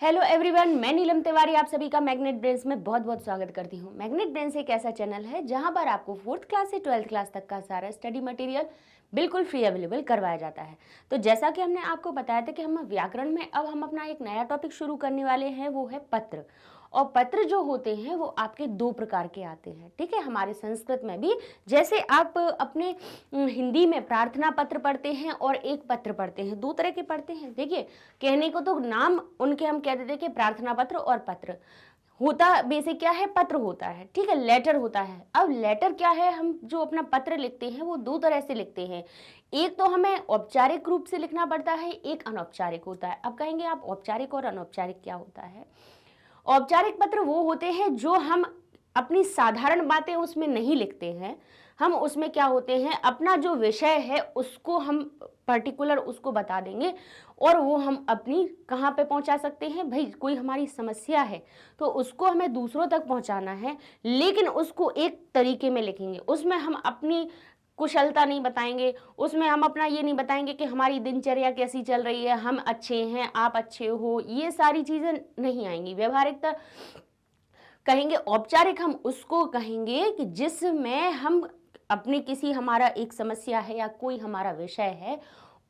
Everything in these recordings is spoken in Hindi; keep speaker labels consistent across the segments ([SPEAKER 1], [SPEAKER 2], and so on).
[SPEAKER 1] हेलो एवरीवन, मैं नीलम तिवारी आप सभी का मैग्नेट ब्रेन्स में बहुत बहुत स्वागत करती हूँ। मैग्नेट ब्रेन्स एक ऐसा चैनल है जहां पर आपको 4th क्लास से 12th क्लास तक का सारा स्टडी मटेरियल बिल्कुल फ्री अवेलेबल करवाया जाता है। तो जैसा कि हमने आपको बताया था कि हम व्याकरण में अब हम अपना एक नया टॉपिक शुरू करने वाले हैं, वो है पत्र। और पत्र जो होते हैं वो आपके दो प्रकार के आते हैं, ठीक है। हमारे संस्कृत में भी जैसे आप अपने हिंदी में प्रार्थना पत्र पढ़ते हैं और एक पत्र पढ़ते हैं, दो तरह के पढ़ते हैं। देखिए, कहने को तो नाम उनके हम कह देते हैं कि प्रार्थना पत्र और पत्र होता बेसिक क्या है, पत्र होता है, ठीक है, लेटर होता है। अब लेटर क्या है, हम जो अपना पत्र लिखते हैं वो दो तरह से लिखते हैं। एक तो हमें औपचारिक रूप से लिखना पड़ता है, एक अनौपचारिक होता है। अब कहेंगे आप औपचारिक और अनौपचारिक क्या होता है। औपचारिक पत्र वो होते हैं जो हम अपनी साधारण बातें उसमें नहीं लिखते हैं। हम उसमें क्या होते हैं, अपना जो विषय है उसको हम पर्टिकुलर उसको बता देंगे और वो हम अपनी कहाँ पे पहुंचा सकते हैं। भाई कोई हमारी समस्या है तो उसको हमें दूसरों तक पहुंचाना है, लेकिन उसको एक तरीके में लिखेंगे। उसमें हम अपनी कुशलता नहीं बताएंगे, उसमें हम अपना ये नहीं बताएंगे कि हमारी दिनचर्या कैसी चल रही है, हम अच्छे हैं, आप अच्छे हो, ये सारी चीजें नहीं आएंगी। व्यवहारिकता कहेंगे, औपचारिक हम उसको कहेंगे कि जिसमें हम अपनी किसी हमारा एक समस्या है या कोई हमारा विषय है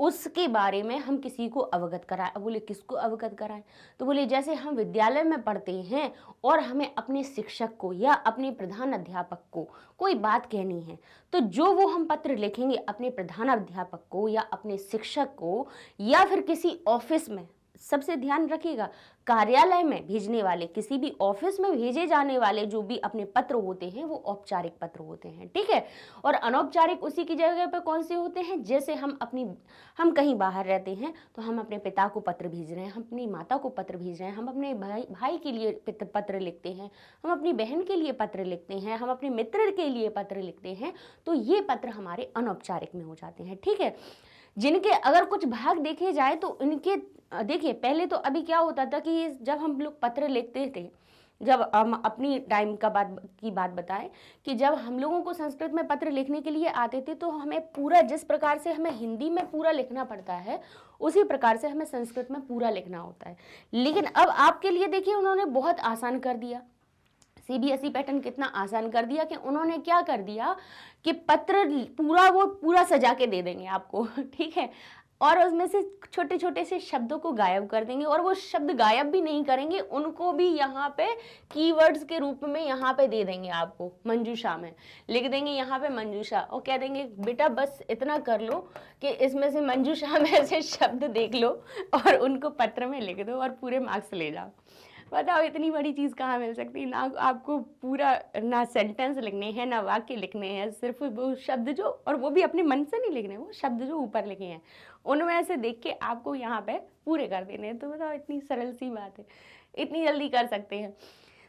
[SPEAKER 1] उसके बारे में हम किसी को अवगत कराएं। अब बोले किसको अवगत कराएं, तो बोले जैसे हम विद्यालय में पढ़ते हैं और हमें अपने शिक्षक को या अपने प्रधान अध्यापक को कोई बात कहनी है, तो जो वो हम पत्र लिखेंगे अपने प्रधान अध्यापक को या अपने शिक्षक को या फिर किसी ऑफिस में, सबसे ध्यान रखिएगा, कार्यालय में भेजने वाले, किसी भी ऑफिस में भेजे जाने वाले जो भी अपने पत्र होते हैं वो औपचारिक पत्र होते हैं, ठीक है। और अनौपचारिक उसी की जगह पर कौन से होते हैं, जैसे हम कहीं बाहर रहते हैं तो हम अपने पिता को पत्र भेज रहे हैं, हम अपनी माता को पत्र भेज रहे हैं, हम अपने भाई के लिए पत्र लिखते हैं, हम अपनी बहन के लिए पत्र लिखते हैं, हम अपने मित्र के लिए पत्र लिखते हैं, तो ये पत्र हमारे अनौपचारिक में हो जाते हैं, ठीक है। जिनके अगर कुछ भाग देखे जाए तो इनके देखिए, पहले तो अभी क्या होता था कि जब हम लोग पत्र लिखते थे, जब हम अपनी टाइम की बात बताएं कि जब हम लोगों को संस्कृत में पत्र लिखने के लिए आते थे तो हमें पूरा, जिस प्रकार से हमें हिंदी में पूरा लिखना पड़ता है उसी प्रकार से हमें संस्कृत में पूरा लिखना होता है। लेकिन अब आपके लिए देखिए उन्होंने बहुत आसान कर दिया, सीबीएसई पैटर्न कितना आसान कर दिया कि उन्होंने क्या कर दिया कि पत्र पूरा सजा के दे देंगे आपको, ठीक है, और उसमें से छोटे छोटे से शब्दों को गायब कर देंगे, और वो शब्द गायब भी नहीं करेंगे, उनको भी यहाँ पे कीवर्ड्स के रूप में यहाँ पे दे देंगे आपको। मंजूषा में लिख देंगे यहाँ पे मंजूषा और कह देंगे बेटा बस इतना कर लो कि इसमें से मंजूषा में से शब्द देख लो और उनको पत्र में लिख दो और पूरे मार्क्स ले जाओ। बताओ इतनी बड़ी चीज़ कहाँ मिल सकती है। ना आपको पूरा ना सेंटेंस लिखने हैं ना वाक्य लिखने हैं, सिर्फ वो शब्द जो, और वो भी अपने मन से नहीं लिखने, वो शब्द जो ऊपर लिखे हैं उनमें से देख के आपको यहाँ पे पूरे कर देने हैं। तो बताओ इतनी सरल सी बात है, इतनी जल्दी कर सकते हैं।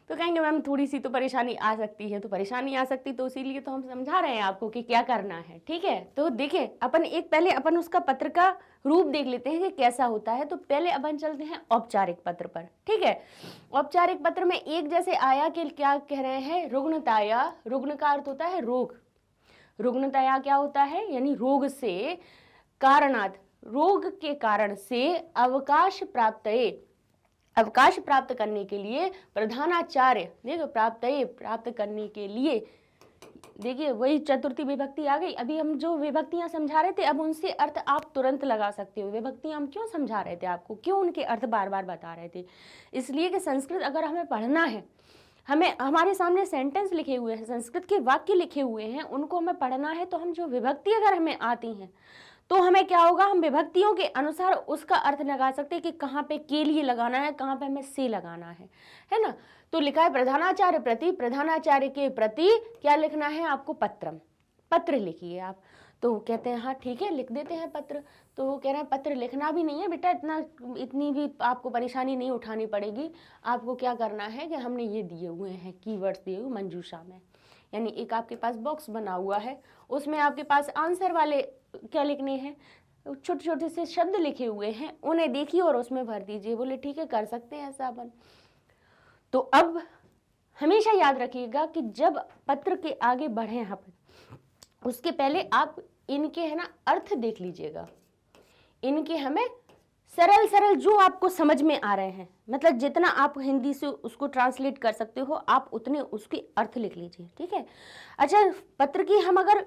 [SPEAKER 1] तो कहेंगे मैम थोड़ी सी तो परेशानी आ सकती है, तो परेशानी आ सकती तो इसीलिए तो हम समझा रहे हैं आपको कि क्या करना है, ठीक है। तो देखिए पहले अपन उसका पत्र का रूप देख लेते हैं कि कैसा होता है। तो पहले अपन चलते हैं औपचारिक पत्र पर, ठीक है। औपचारिक पत्र में एक जैसे आया कि क्या कह रहे हैं, रुग्णताया, रुग्ण का अर्थ होता है रोग, रुग्णताया क्या होता है, यानी रोग से कारणात्, रोग के कारण से अवकाश प्राप्त करने के लिए प्रधानाचार्य, देखो प्राप्त करने के लिए, देखिए वही चतुर्थी विभक्ति आ गई। अभी हम जो विभक्तियां समझा रहे थे अब उनसे अर्थ आप तुरंत लगा सकते हो। विभक्तियां हम क्यों समझा रहे थे आपको, क्यों उनके अर्थ बार बार बता रहे थे, इसलिए कि संस्कृत अगर हमें पढ़ना है, हमें हमारे सामने सेंटेंस लिखे हुए हैं, संस्कृत के वाक्य लिखे हुए हैं, उनको हमें पढ़ना है, तो हम जो विभक्ति अगर हमें आती हैं तो हमें क्या होगा, हम विभक्तियों के अनुसार उसका अर्थ लगा सकते हैं कि कहाँ पे के लिए लगाना है, कहाँ पे हमें से लगाना है ना। तो लिखा है प्रधानाचार्य प्रति, प्रधानाचार्य के प्रति क्या लिखना है आपको, पत्र लिखिए आप। तो कहते हैं हाँ ठीक है लिख देते हैं पत्र। तो वो कह रहे हैं पत्र लिखना भी नहीं है बेटा, इतनी भी आपको परेशानी नहीं उठानी पड़ेगी। आपको क्या करना है कि हमने ये दिए हुए हैं कीवर्ड्स दिए हुए मंजूषा में, यानी एक आपके पास बॉक्स बना हुआ है, उसमें आपके पास आंसर वाले क्या लिखने हैं, छोटे छोटे से शब्द लिखे हुए हैं, उन्हें देखिए और उसमें भर दीजिए। बोले ठीक है कर सकते हैं ऐसा अपन। तो अब हमेशा याद रखिएगा कि जब पत्र के आगे बढ़े यहाँ पर, उसके पहले आप इनके है ना अर्थ देख लीजिएगा, इनके हमें सरल सरल जो आपको समझ में आ रहे हैं, मतलब जितना आप हिंदी से उसको ट्रांसलेट कर सकते हो आप उतने उसके अर्थ लिख लीजिए, ठीक है। अच्छा, पत्र की हम अगर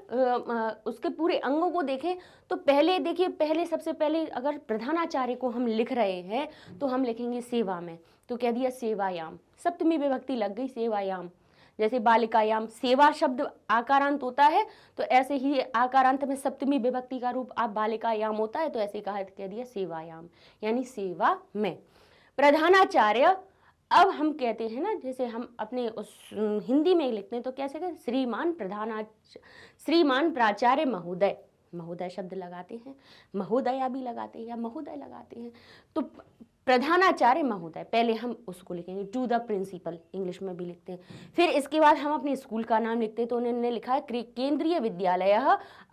[SPEAKER 1] उसके पूरे अंगों को देखें तो पहले देखिए, पहले सबसे पहले अगर प्रधानाचार्य को हम लिख रहे हैं तो हम लिखेंगे सेवा में, तो कह दिया सेवायाम, सप्तमी विभक्ति लग गई सेवायाम। जैसे बालिकायाम, सेवा शब्द आकारांत होता है तो ऐसे ही आकारांत में सप्तमी विभक्ति का रूप आप बालिकायाम होता है, तो ऐसे कह दिया सेवायाम, यानी सेवा में। प्रधानाचार्य, अब हम कहते हैं ना, जैसे हम अपने उस हिंदी में लिखते हैं तो कैसे कहते, श्रीमान प्राचार्य महोदय, महोदय शब्द लगाते हैं, महोदया भी लगाते हैं या महोदय लगाते हैं, तो प्रधानाचार्य महोदय पहले हम उसको लिखेंगे, टू द प्रिंसिपल इंग्लिश में भी लिखते हैं। फिर इसके बाद हम अपने स्कूल का नाम लिखते हैं, तो उन्होंने लिखा है केंद्रीय विद्यालय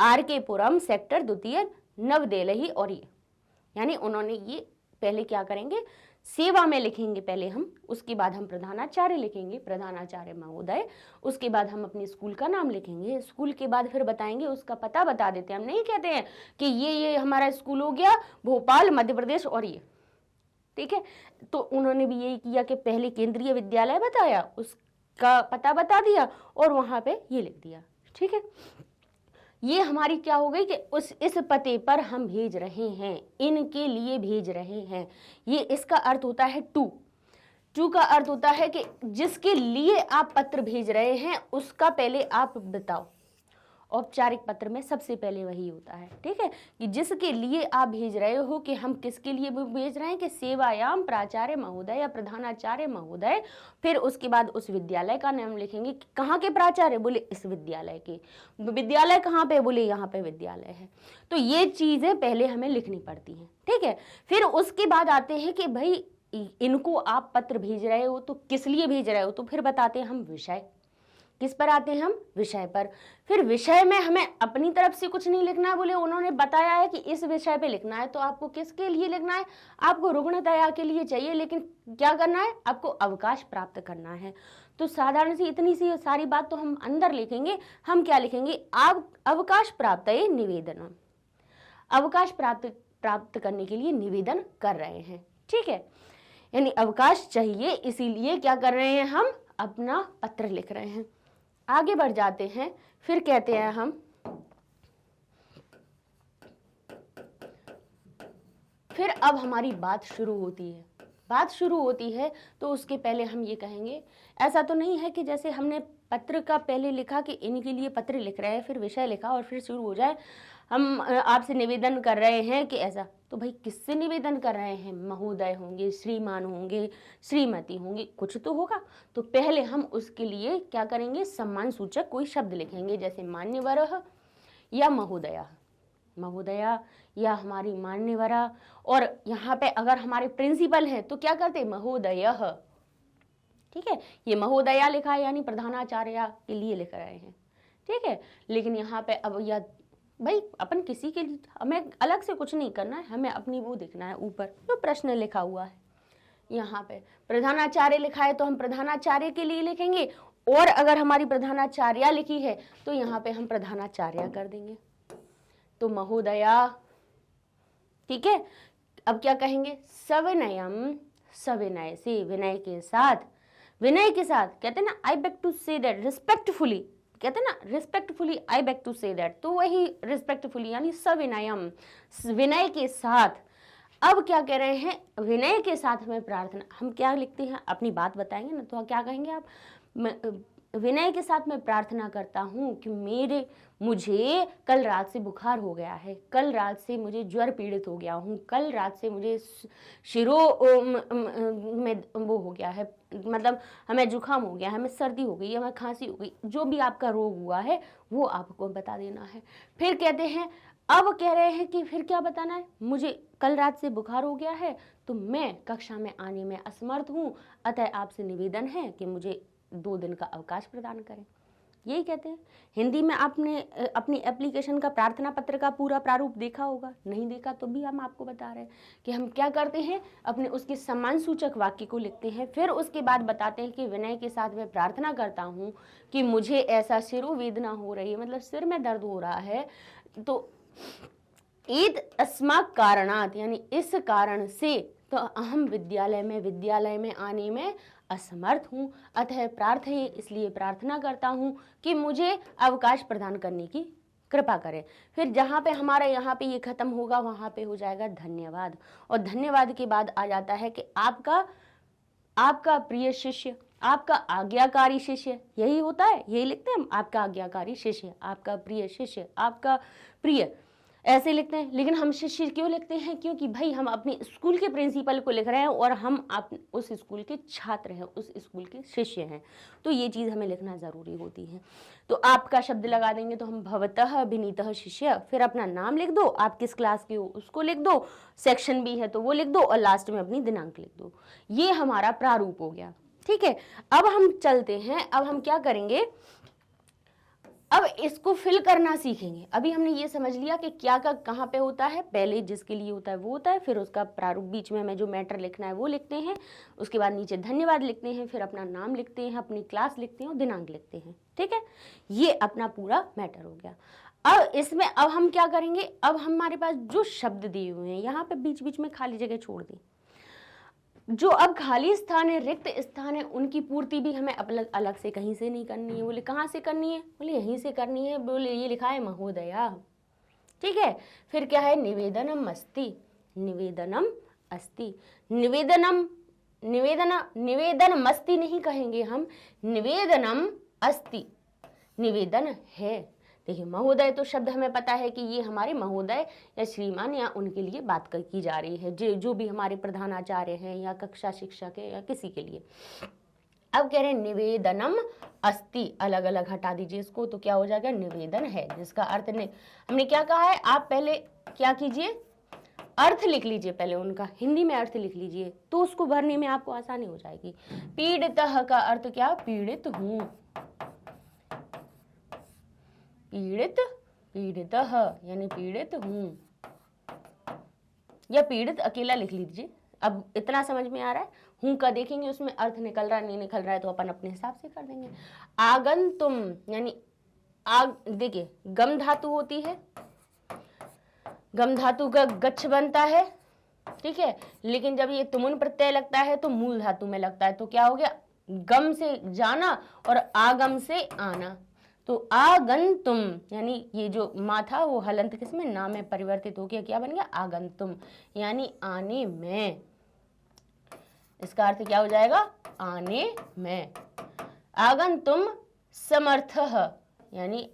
[SPEAKER 1] RK पुरम सेक्टर 2 नवदेलही, और ये यानी उन्होंने ये पहले क्या करेंगे, सेवा में लिखेंगे पहले हम, उसके बाद हम प्रधानाचार्य लिखेंगे, प्रधानाचार्य महोदय, उसके बाद हम अपने स्कूल का नाम लिखेंगे, स्कूल के बाद फिर बताएंगे उसका पता बता देते हैं, हम नहीं कहते हैं कि ये हमारा स्कूल हो गया भोपाल मध्य प्रदेश और ये, ठीक है। तो उन्होंने भी यही किया कि पहले केंद्रीय विद्यालय बताया, उसका पता बता दिया और वहां पे ये लिख दिया, ठीक है। ये हमारी क्या हो गई कि इस पते पर हम भेज रहे हैं, इनके लिए भेज रहे हैं, ये इसका अर्थ होता है टू का अर्थ होता है कि जिसके लिए आप पत्र भेज रहे हैं उसका पहले आप बताओ। औपचारिक पत्र में सबसे पहले वही होता है, ठीक है, कि जिसके लिए आप भेज रहे हो, कि हम किसके लिए भेज रहे हैं, कि सेवायाम प्राचार्य महोदय या प्रधानाचार्य महोदय। फिर उसके बाद उस विद्यालय का नाम लिखेंगे, कहाँ के प्राचार्य, बोले इस विद्यालय के, विद्यालय कहाँ पे, बोले यहाँ पे विद्यालय है। तो ये चीजें पहले हमें लिखनी पड़ती हैं, ठीक है। फिर उसके बाद आते हैं कि भाई इनको आप पत्र भेज रहे हो तो किस लिए भेज रहे हो, तो फिर बताते हैं हम विषय, किस पर आते हैं हम, विषय पर। फिर विषय में हमें अपनी तरफ से कुछ नहीं लिखना है, बोले उन्होंने बताया है कि इस विषय पे लिखना है, तो आपको किसके लिए लिखना है, आपको रुग्णतया के लिए चाहिए, लेकिन क्या करना है, आपको अवकाश प्राप्त करना है। तो साधारण सी इतनी सी सारी बात तो हम अंदर लिखेंगे, हम क्या लिखेंगे, आप अवकाश प्राप्त निवेदन, अवकाश प्राप्त करने के लिए निवेदन कर रहे हैं, ठीक है, यानी अवकाश चाहिए, इसीलिए क्या कर रहे हैं, हम अपना पत्र लिख रहे हैं। आगे बढ़ जाते हैं, फिर कहते हैं हम, फिर अब हमारी बात शुरू होती है। बात शुरू होती है तो उसके पहले हम ये कहेंगे, ऐसा तो नहीं है कि जैसे हमने पत्र का पहले लिखा कि इनके लिए पत्र लिख रहे हैं, फिर विषय लिखा और फिर शुरू हो जाए हम आपसे निवेदन कर रहे हैं कि ऐसा, तो भाई किससे निवेदन कर रहे हैं, महोदय होंगे, श्रीमान होंगे, श्रीमती होंगी, कुछ तो होगा। तो पहले हम उसके लिए क्या करेंगे, सम्मान सूचक कोई शब्द लिखेंगे, जैसे मान्यवरः या महोदया, महोदया या हमारी मान्यवरा। और यहाँ पे अगर हमारे प्रिंसिपल हैं तो क्या करते, महोदयः, ठीक है, ये महोदया लिखा है यानी प्रधानाचार्य के लिए लिख रहे हैं, ठीक है। लेकिन यहाँ पे अब या भाई अपन किसी के लिए, हमें अलग से कुछ नहीं करना है, हमें अपनी वो देखना है, ऊपर जो प्रश्न लिखा हुआ है यहाँ पे प्रधानाचार्य लिखा है तो हम प्रधानाचार्य के लिए लिखेंगे, और अगर हमारी प्रधानाचार्या लिखी है तो यहाँ पे हम प्रधानाचार्या कर देंगे, तो महोदया, ठीक है। अब क्या कहेंगे, सविनयम, सविनय से, विनय के साथ, विनय के साथ, कहते हैं ना I beg to say that, respectfully, कहते हैं ना respectfully I beg to say that, तो वही रिस्पेक्टफुली यानी सविनयम, विनय के साथ। अब क्या कह रहे हैं, विनय के साथ हमें प्रार्थना, हम क्या लिखते हैं, अपनी बात बताएंगे ना, तो क्या कहेंगे आप, विनय के साथ मैं प्रार्थना करता हूँ कि मुझे कल रात से बुखार हो गया है, कल रात से मुझे ज्वर पीड़ित हो गया हूँ, कल रात से मुझे में वो हो गया है, मतलब हमें जुकाम हो गया है, हमें सर्दी हो गई, हमें खांसी हो गई, जो भी आपका रोग हुआ है वो आपको बता देना है। फिर कहते हैं, अब कह रहे हैं कि फिर क्या बताना है, मुझे कल रात से बुखार हो गया है तो मैं कक्षा में आने में असमर्थ हूँ, अतः आपसे निवेदन है कि मुझे 2 दिन का अवकाश प्रदान करें, यही कहते हैं। हिंदी में आपने अपनी एप्लीकेशन का प्रार्थना पत्र का पूरा प्रारूप देखा होगा, नहीं देखा तो भी हम आपको बता रहे हैं कि हम क्या करते हैं, अपने उसके सम्मान सूचक वाक्य को लिखते हैं, फिर उसके बाद बताते हैं कि विनय के साथ मैं प्रार्थना करता हूँ कि मुझे ऐसा सिरोवेदना हो रही है, मतलब सिर में दर्द हो रहा है, तो ईद अस्मात् कारणात् यानी इस कारण से, तो अहम विद्यालय में आने में असमर्थ हूँ, अतः प्रार्थये इसलिए प्रार्थना करता हूँ कि मुझे अवकाश प्रदान करने की कृपा करें। फिर जहाँ पे हमारा यहाँ पे ये खत्म होगा वहाँ पे हो जाएगा धन्यवाद, और धन्यवाद के बाद आ जाता है कि आपका प्रिय शिष्य, आपका आज्ञाकारी शिष्य, यही होता है, यही लिखते हैं हम, आपका आज्ञाकारी शिष्य, आपका प्रिय शिष्य, आपका प्रिय, ऐसे लिखते हैं। लेकिन हम शिष्य क्यों लिखते हैं? क्योंकि भाई हम अपने स्कूल के प्रिंसिपल को लिख रहे हैं और हम उस स्कूल के छात्र हैं, उस स्कूल के शिष्य हैं, तो ये चीज़ हमें लिखना ज़रूरी होती है। तो आपका शब्द लगा देंगे, तो हम भवतः विनीतः शिष्य, फिर अपना नाम लिख दो, आप किस क्लास के हो उसको लिख दो, सेक्शन भी है तो वो लिख दो, और लास्ट में अपनी दिनांक लिख दो। ये हमारा प्रारूप हो गया। ठीक है, अब हम चलते हैं, अब हम क्या करेंगे, अब इसको फिल करना सीखेंगे। अभी हमने ये समझ लिया कि क्या का कहाँ पे होता है, पहले जिसके लिए होता है वो होता है, फिर उसका प्रारूप, बीच में हमें जो मैटर लिखना है वो लिखते हैं, उसके बाद नीचे धन्यवाद लिखते हैं, फिर अपना नाम लिखते हैं, अपनी क्लास लिखते हैं और दिनांक लिखते हैं। ठीक है, ये अपना पूरा मैटर हो गया। अब इसमें अब हम क्या करेंगे, अब हमारे पास जो शब्द दिए हुए हैं, यहाँ पे बीच बीच में खाली जगह छोड़ दी, जो अब खाली स्थान है, रिक्त स्थान है, उनकी पूर्ति भी हमें अलग अलग से कहीं से नहीं करनी है। बोले कहाँ से करनी है? बोले यहीं से करनी है। बोले ये लिखा है महोदया। ठीक है, फिर क्या है, निवेदनम अस्ति, निवेदनम अस्ति, निवेदनम अस्ति नहीं कहेंगे हम, निवेदनम अस्ति, निवेदन है। देखिए महोदय तो शब्द हमें पता है कि ये हमारे महोदय या श्रीमान या उनके लिए बात की जा रही है, जो भी हमारे प्रधानाचार्य हैं या कक्षा शिक्षक है या किसी के लिए। अब कह रहे हैं निवेदनम अस्ति, अलग अलग हटा दीजिए इसको, तो क्या हो जाएगा, निवेदन है, जिसका अर्थ हमने क्या कहा है, आप पहले क्या कीजिए, अर्थ लिख लीजिए, पहले उनका हिंदी में अर्थ लिख लीजिए, तो उसको भरने में आपको आसानी हो जाएगी। पीड़ितः का अर्थ क्या, पीड़ित हूँ, पीड़ितः यानी पीड़ित हूँ, या पीड़ित अकेला लिख लीजिए। अब इतना समझ में आ रहा है, हूँ का देखेंगे उसमें अर्थ निकल रहा है नहीं निकल रहा है तो अपन अपने हिसाब से कर देंगे। आगंतुम यानी देखिए गम धातु होती है, गम धातु का गच्छ बनता है, ठीक है, लेकिन जब ये तुमुन प्रत्यय लगता है तो मूल धातु में लगता है, तो क्या हो गया, गम से जाना और आगम से आना, तो आगंतुम यानी ये जो मा था वो हलंत किसमें, ना में परिवर्तित हो गया, क्या बन गया, आगंतुम यानी आने में। इसका अर्थ क्या हो जाएगा, आने में। आगंतुम समर्थः यानी,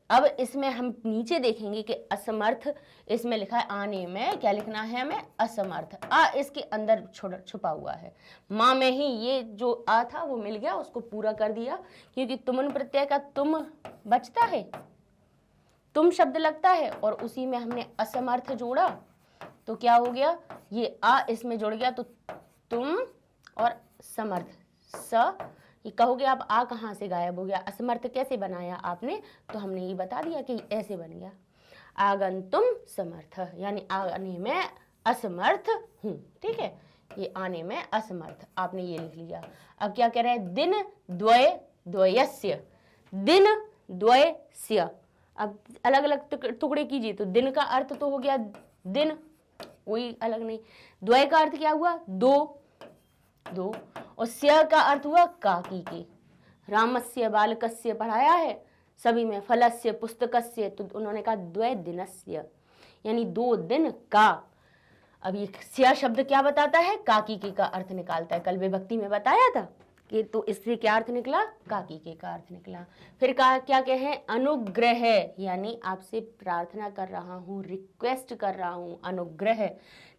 [SPEAKER 1] अब इसमें हम नीचे देखेंगे कि असमर्थ, इसमें लिखा है आने में, क्या लिखना है हमें, असमर्थ, आ इसके अंदर छुपा हुआ है, माँ में ही ये जो आ था वो मिल गया, उसको पूरा कर दिया, क्योंकि तुमन प्रत्यय का तुम बचता है, तुम शब्द लगता है, और उसी में हमने असमर्थ जोड़ा, तो क्या हो गया, ये आ इसमें जुड़ गया, तो तुम और समर्थ, स ये कहोगे आप आ कहाँ से गायब हो गया, असमर्थ कैसे बनाया आपने, तो हमने ये बता दिया कि ऐसे बन गया, आगंतुम समर्थ यानी आने में असमर्थ हूँ। ठीक है, ये आने में असमर्थ, आपने ये लिख लिया। अब क्या कह रहे हैं, दिन द्वय द्वयस्य, दिन द्वयस्य, अब अलग अलग टुकड़े कीजिए, तो दिन का अर्थ तो हो गया दिन, कोई अलग नहीं, द्वय का अर्थ क्या हुआ, दो, और स्य का अर्थ हुआ काकी के, रामस्य बालकस्य पढ़ाया है सभी में, फलस्य पुस्तकस्य, तो उन्होंने कहा द्वय दिनस्य यानी 2 दिन का। अब ये स्य शब्द क्या बताता है, काकी के का अर्थ निकालता है, कल विभक्ति में बताया था कि, तो इससे क्या अर्थ निकला, काकी के का अर्थ निकला। फिर कहा क्या कहे, अनुग्रह यानी आपसे प्रार्थना कर रहा हूँ, रिक्वेस्ट कर रहा हूँ, अनुग्रह।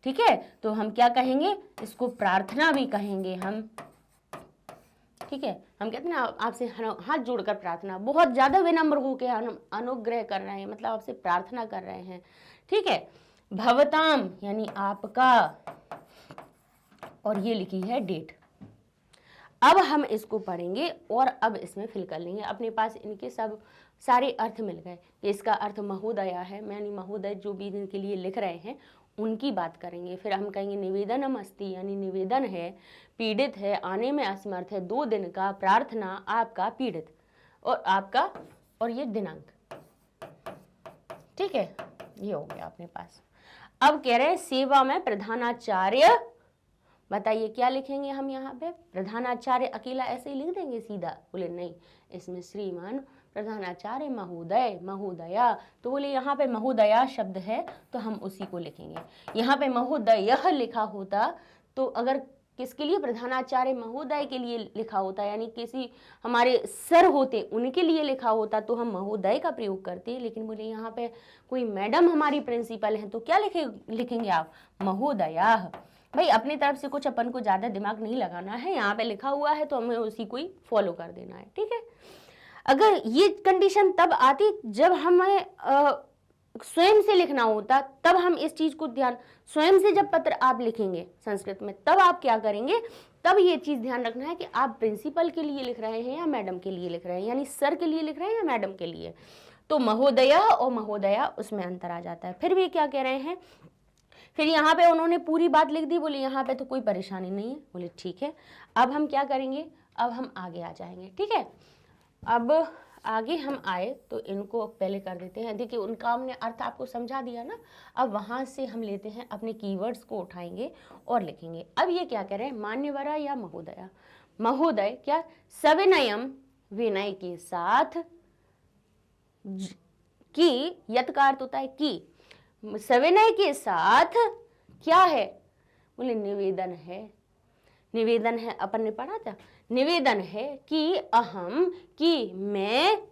[SPEAKER 1] ठीक है, तो हम क्या कहेंगे, इसको प्रार्थना भी कहेंगे हम। ठीक है, हम कहते हैं ना आपसे हाथ जोड़कर प्रार्थना, बहुत ज्यादा विनम्र होकर हम अनुग्रह कर रहे हैं, मतलब आपसे प्रार्थना कर रहे हैं। ठीक है, भवताम यानी आपका, और ये लिखी है डेट। अब हम इसको पढ़ेंगे और अब इसमें फिल कर लेंगे, अपने पास इनके सब सारे अर्थ मिल गए। इसका अर्थ महोदया है, यानी महोदय जो भी इनके लिए लिख रहे हैं उनकी बात करेंगे। फिर हम कहेंगे निवेदनम अस्ति यानी निवेदन है, पीड़ित है, आने में असमर्थ है, 2 दिन का, प्रार्थना आपका, पीड़ित और आपका, और ये दिनांक। ठीक है, ये हो गया अपने पास। अब कह रहे हैं सेवा में प्रधानाचार्य, बताइए क्या लिखेंगे हम यहाँ पे? प्रधानाचार्य अकेला ऐसे ही लिख देंगे सीधा? बोले नहीं, इसमें श्रीमान, प्रधानाचार्य महोदय, महोदया, तो बोले यहाँ पे महोदया शब्द है तो हम उसी को लिखेंगे। यहाँ पे महोदय लिखा होता तो अगर किसके लिए? प्रधानाचार्य महोदय के लिए लिखा होता, यानी किसी हमारे सर होते उनके लिए लिखा होता तो हम महोदय का प्रयोग करते, लेकिन बोले यहाँ पे कोई मैडम हमारी प्रिंसिपल है तो क्या लिखेंगे आप? महोदया। भाई अपनी तरफ से कुछ अपन को ज्यादा दिमाग नहीं लगाना है, यहाँ पे लिखा हुआ है तो हमें उसी को ही फॉलो कर देना है, ठीक है। अगर ये कंडीशन तब आती जब हमें स्वयं से लिखना होता, तब हम इस चीज को ध्यान, स्वयं से जब पत्र आप लिखेंगे संस्कृत में तब आप क्या करेंगे, तब ये चीज ध्यान रखना है कि आप प्रिंसिपल के लिए लिख रहे हैं या मैडम के लिए लिख रहे हैं, यानी सर के लिए लिख रहे हैं या मैडम के लिए। तो महोदया और महोदया उसमें अंतर आ जाता है। फिर भी क्या कह रहे हैं, फिर यहाँ पे उन्होंने पूरी बात लिख दी, बोले यहाँ पे तो कोई परेशानी नहीं है। बोले ठीक है, अब हम क्या करेंगे, अब हम आगे आ जाएंगे, ठीक है। अब आगे हम आए तो इनको पहले कर देते हैं। देखिए उनका हमने अर्थ आपको समझा दिया ना, अब वहां से हम लेते हैं अपने कीवर्ड्स को उठाएंगे और लिखेंगे। अब ये क्या कह रहे हैं, मान्यवरा या महोदया। महोदय क्या, सविनयम, विनय के साथ, की, यत का अर्थ होता है की, सविनय के साथ क्या है, बोले निवेदन है। निवेदन है अपन ने पढ़ा था, निवेदन है कि अहम, कि मैं,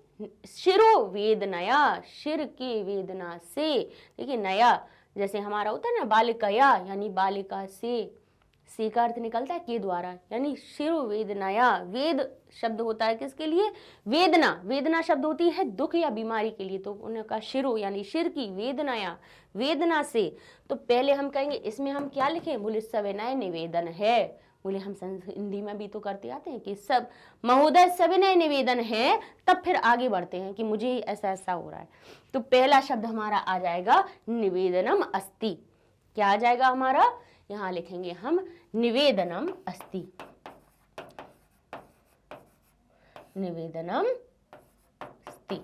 [SPEAKER 1] शिरो वेदनया, शिर की वेदना से। देखिए नया जैसे हमारा होता है ना बालिकया, यानी बालिका से का अर्थ निकलता है के द्वारा, यानी शिरो वेदनया, वेद शब्द होता है किसके लिए, वेदना, वेदना शब्द होती है दुख या बीमारी के लिए, तो उनका शिरो यानी शिर की वेदनया, वेदना से। तो पहले हम कहेंगे इसमें हम क्या लिखें, बोले सविनय निवेदन है। बोले हम हिंदी में भी तो करते आते हैं कि सब महोदय सविनय निवेदन है, तब फिर आगे बढ़ते हैं कि मुझे ऐसा ऐसा हो रहा है। तो पहला शब्द हमारा आ जाएगा निवेदनम अस्ति। क्या आ जाएगा हमारा, यहां लिखेंगे हम निवेदनम अस्ति, निवेदनम अस्ति।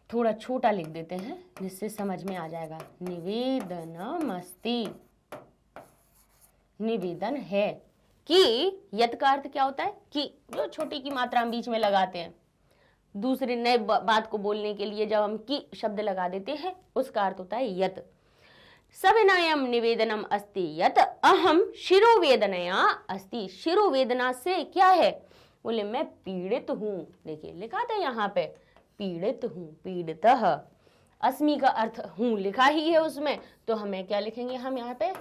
[SPEAKER 1] थोड़ा छोटा लिख देते हैं जिससे समझ में आ जाएगा, निवेदनम अस्ति, निवेदन है। कि यत का अर्थ क्या होता है, कि जो छोटी की मात्रा हम बीच में लगाते हैं दूसरे नए बात को बोलने के लिए, जब हम की शब्द लगा देते हैं उसका अर्थ होता है यत। सविनयम निवेदनम अस्ति यत अहम शिरोवेदनया अस्ति, शिरोवेदना से क्या है, बोले मैं पीड़ित हूं। देखिए लिखा था यहाँ पे पीड़ित हूं, पीड़ितः, अस्मि का अर्थ हूं लिखा ही है उसमें, तो हमें क्या लिखेंगे हम यहाँ पे,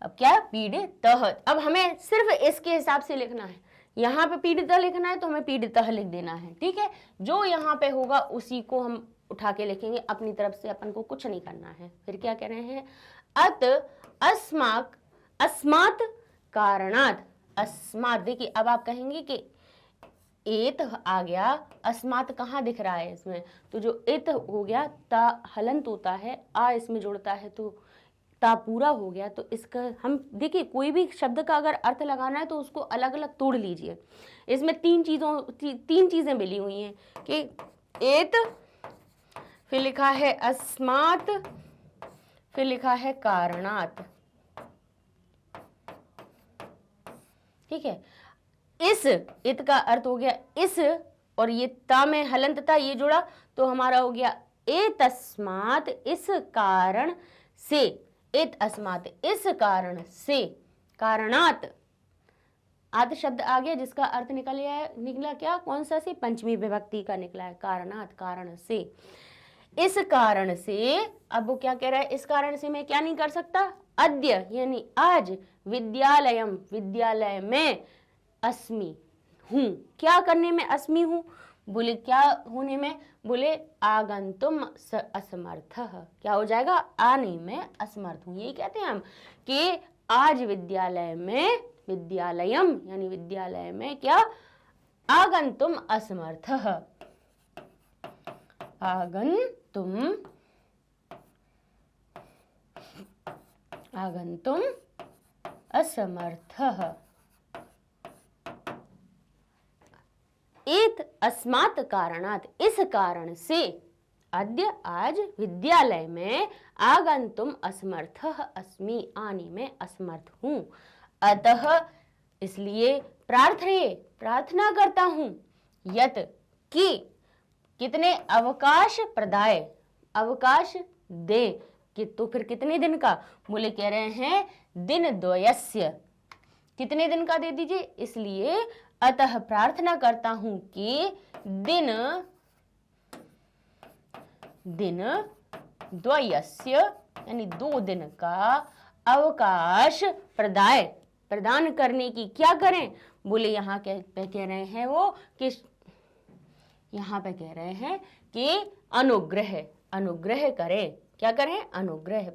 [SPEAKER 1] अब क्या पीड़ितः। अब हमें सिर्फ इसके हिसाब से लिखना है, यहाँ पे पीड़ितः लिखना है तो हमें पीड़ितः लिख देना है, ठीक है। जो यहाँ पे होगा उसी को हम उठा के लिखेंगे, अपनी तरफ से अपन को कुछ नहीं करना है। फिर क्या कह रहे हैं, अत अस्माक, अस्मात कारणात, अस्मात। देखिए अब आप कहेंगे कि एत आ गया, अस्मात कहाँ दिख रहा है इसमें, तो जो एत हो गया ता हलंत होता है, आ इसमें जुड़ता है तो ता पूरा हो गया। तो इसका हम देखिए कोई भी शब्द का अगर अर्थ लगाना है तो उसको अलग अलग तोड़ लीजिए। इसमें तीन चीजें मिली हुई हैं कि एत, फिर लिखा है अस्मात, फिर लिखा है कारणात, ठीक है। इस, इत का अर्थ हो गया इस, और ये ता में हलंत था ये जुड़ा तो हमारा हो गया ए तस्मात, इस कारण से, इत अस्मात इस कारण से, कारणात आदि शब्द आ गया जिसका अर्थ निकला क्या, कौन सा से, पंचमी विभक्ति का निकला है, कारणात कारण से, इस कारण से। अब वो क्या कह रहा है, इस कारण से मैं क्या नहीं कर सकता, अद्य यानी आज, विद्यालयम विद्यालय में, अस्मि हूं, क्या करने में अस्मि हूं, बोले क्या होने में, बोले आगंतुम असमर्थ, क्या हो जाएगा, आने में असमर्थ हूं। यही कहते हैं हम कि आज विद्यालय में, विद्यालयम यानी विद्यालय में क्या, आगंतुम असमर्थ, आगंतुम, आगंतुम असमर्थ। अस्मात् कारणात्, इस कारण से, अद्य आज विद्यालय में आगंतुम असमर्थः अस्मि, आने में असमर्थ हूं। अतः इसलिए प्रार्थये, प्रार्थना करता हूं, यत कि कितने अवकाश प्रदाय, अवकाश दे, कि तो फिर कितने दिन का, बोले कह रहे हैं दिन द्वयस्य, कितने दिन का दे दीजिए। इसलिए अतः प्रार्थना करता हूं कि दिन द्वयस्य यानी 2 दिन का अवकाश प्रदान करने की क्या करें, बोले यहाँ कह रहे हैं वो कि यहाँ पे कह रहे हैं कि अनुग्रह करें, क्या करें, अनुग्रह।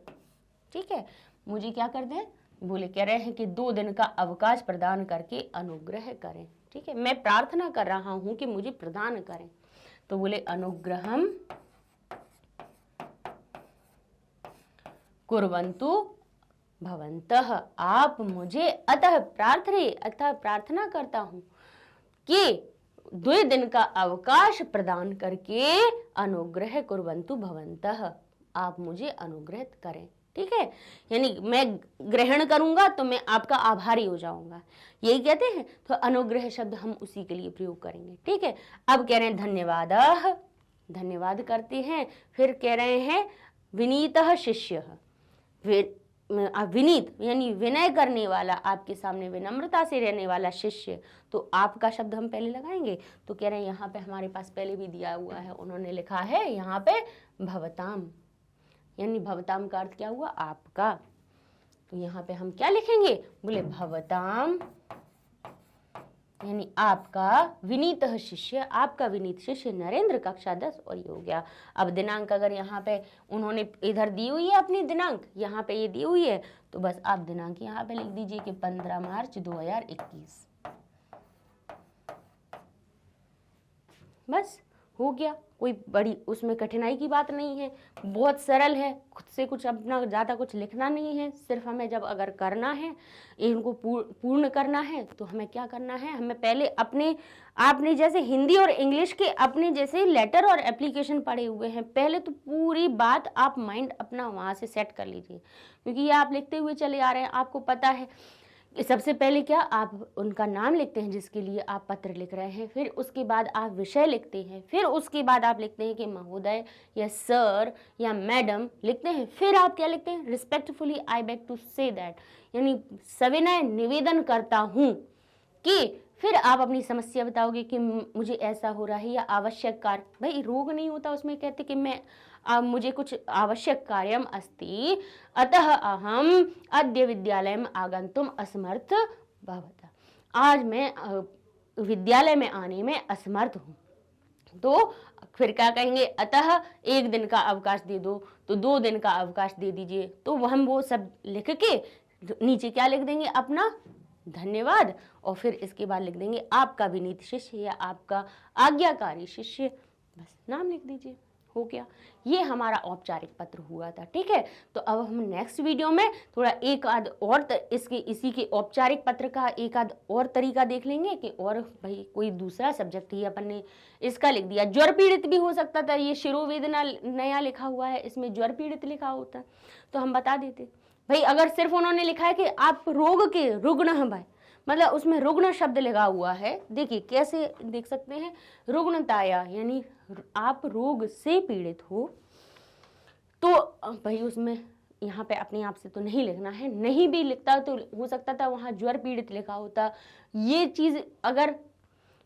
[SPEAKER 1] ठीक है, मुझे क्या कर दें, बोले कह रहे हैं कि 2 दिन का अवकाश प्रदान करके अनुग्रह करें। ठीक है, मैं प्रार्थना कर रहा हूं कि मुझे प्रदान करें, तो बोले अनुग्रहम कुर्वन्तु भवन्तः, आप मुझे, अतः प्रार्थना करता हूं कि 2 दिन का अवकाश प्रदान करके अनुग्रह कुर्वन्तु भवन्तः, आप मुझे अनुग्रह करें। ठीक है, यानी मैं ग्रहण करूंगा तो मैं आपका आभारी हो जाऊंगा, यही कहते हैं। तो अनुग्रह शब्द हम उसी के लिए प्रयोग करेंगे। ठीक है, अब कह रहे हैं धन्यवादः, धन्यवाद करते हैं। फिर कह रहे हैं विनीतः शिष्यः, विनीत यानी विनय करने वाला, आपके सामने विनम्रता से रहने वाला शिष्य। तो आपका शब्द हम पहले लगाएंगे, तो कह रहे हैं यहाँ पे हमारे पास पहले भी दिया हुआ है, उन्होंने लिखा है यहाँ पे भवताम, यानी भवताम का अर्थ क्या हुआ, आपका। तो यहाँ पे हम क्या लिखेंगे, बोले भवताम यानी आपका विनीत शिष्य, आपका विनीत शिष्य नरेंद्र कक्षा 10, और ये हो गया। अब दिनांक अगर यहाँ पे उन्होंने इधर दी हुई है अपनी दिनांक, यहाँ पे ये दी हुई है, तो बस आप दिनांक यहाँ पे लिख दीजिए कि 15 मार्च 2021, बस हो गया। कोई बड़ी उसमें कठिनाई की बात नहीं है, बहुत सरल है, खुद से कुछ अपना ज़्यादा कुछ लिखना नहीं है। सिर्फ हमें जब अगर करना है, इनको पूर्ण करना है, तो हमें क्या करना है, हमें पहले आपने जैसे हिंदी और इंग्लिश के अपने जैसे लेटर और एप्लीकेशन पढ़े हुए हैं, पहले तो पूरी बात आप माइंड अपना वहाँ से सेट कर लीजिए, क्योंकि ये आप लिखते हुए चले आ रहे हैं, आपको पता है। सबसे पहले क्या, आप उनका नाम लिखते हैं जिसके लिए आप पत्र लिख रहे हैं, फिर उसके बाद आप विषय लिखते हैं, फिर उसके बाद आप लिखते हैं कि महोदय या सर या मैडम लिखते हैं, फिर आप क्या लिखते हैं, respectfully I beg to say that, यानी सविनय निवेदन करता हूँ कि, फिर आप अपनी समस्या बताओगे कि मुझे ऐसा हो रहा है या आवश्यक कार्य, भाई रोग नहीं होता उसमें, कहते कि मैं मुझे कुछ आवश्यक कार्यम अस्ति, अतः अहम अद्य विद्यालयम आगंतुम असमर्थ भवता, आज मैं विद्यालय में आने में असमर्थ हूँ। तो फिर क्या कहेंगे, अतः 1 दिन का अवकाश दे दो, तो 2 दिन का अवकाश दे दीजिए। तो हम वो सब लिख के नीचे क्या लिख देंगे, अपना धन्यवाद, और फिर इसके बाद लिख देंगे आपका विनीत शिष्य या आपका आज्ञाकारी शिष्य, बस नाम लिख दीजिए, हो गया। ये हमारा औपचारिक पत्र हुआ था। ठीक है, तो अब हम नेक्स्ट वीडियो में थोड़ा एक आध और इसी के औपचारिक पत्र का एक आध और तरीका देख लेंगे कि, और भाई कोई दूसरा सब्जेक्ट ही अपन ने इसका लिख दिया, ज्वर पीड़ित भी हो सकता था, ये शिरोवेदना नया लिखा हुआ है, इसमें ज्वर पीड़ित लिखा होता तो हम बता देते। भाई अगर सिर्फ उन्होंने लिखा है कि आप रोग के रुग्ण हैं, भाई मतलब उसमें रुग्ण शब्द लगा हुआ है, देखिए कैसे देख सकते हैं, रुग्णताया यानी आप रोग से पीड़ित हो, तो भाई उसमें यहाँ पे अपने आप से तो नहीं लिखना है, नहीं भी लिखता तो हो सकता था वहाँ ज्वर पीड़ित लिखा होता। ये चीज़ अगर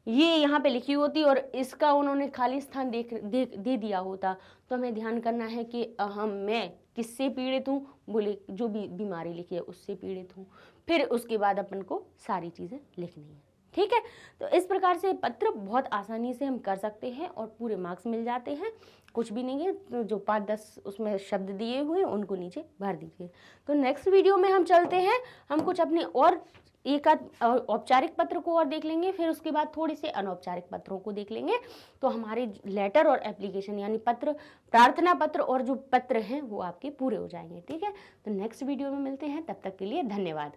[SPEAKER 1] ये यहाँ पे लिखी होती और इसका उन्होंने खाली स्थान दे दिया होता, तो हमें ध्यान करना है कि मैं किससे पीड़ित हूँ, बोले जो भी बीमारी लिखी है उससे पीड़ित हूँ, फिर उसके बाद अपन को सारी चीज़ें लिखनी है। ठीक है, तो इस प्रकार से पत्र बहुत आसानी से हम कर सकते हैं और पूरे मार्क्स मिल जाते हैं, कुछ भी नहीं है। तो जो 5-10 उसमें शब्द दिए हुए हैं उनको नीचे भर दीजिए। तो नेक्स्ट वीडियो में हम चलते हैं, हम कुछ अपने और एक आध औपचारिक पत्र को और देख लेंगे, फिर उसके बाद थोड़े से अनौपचारिक पत्रों को देख लेंगे, तो हमारे लेटर और एप्लीकेशन यानी पत्र, प्रार्थना पत्र और जो पत्र हैं वो आपके पूरे हो जाएंगे। ठीक है, तो नेक्स्ट वीडियो में मिलते हैं, तब तक के लिए धन्यवाद।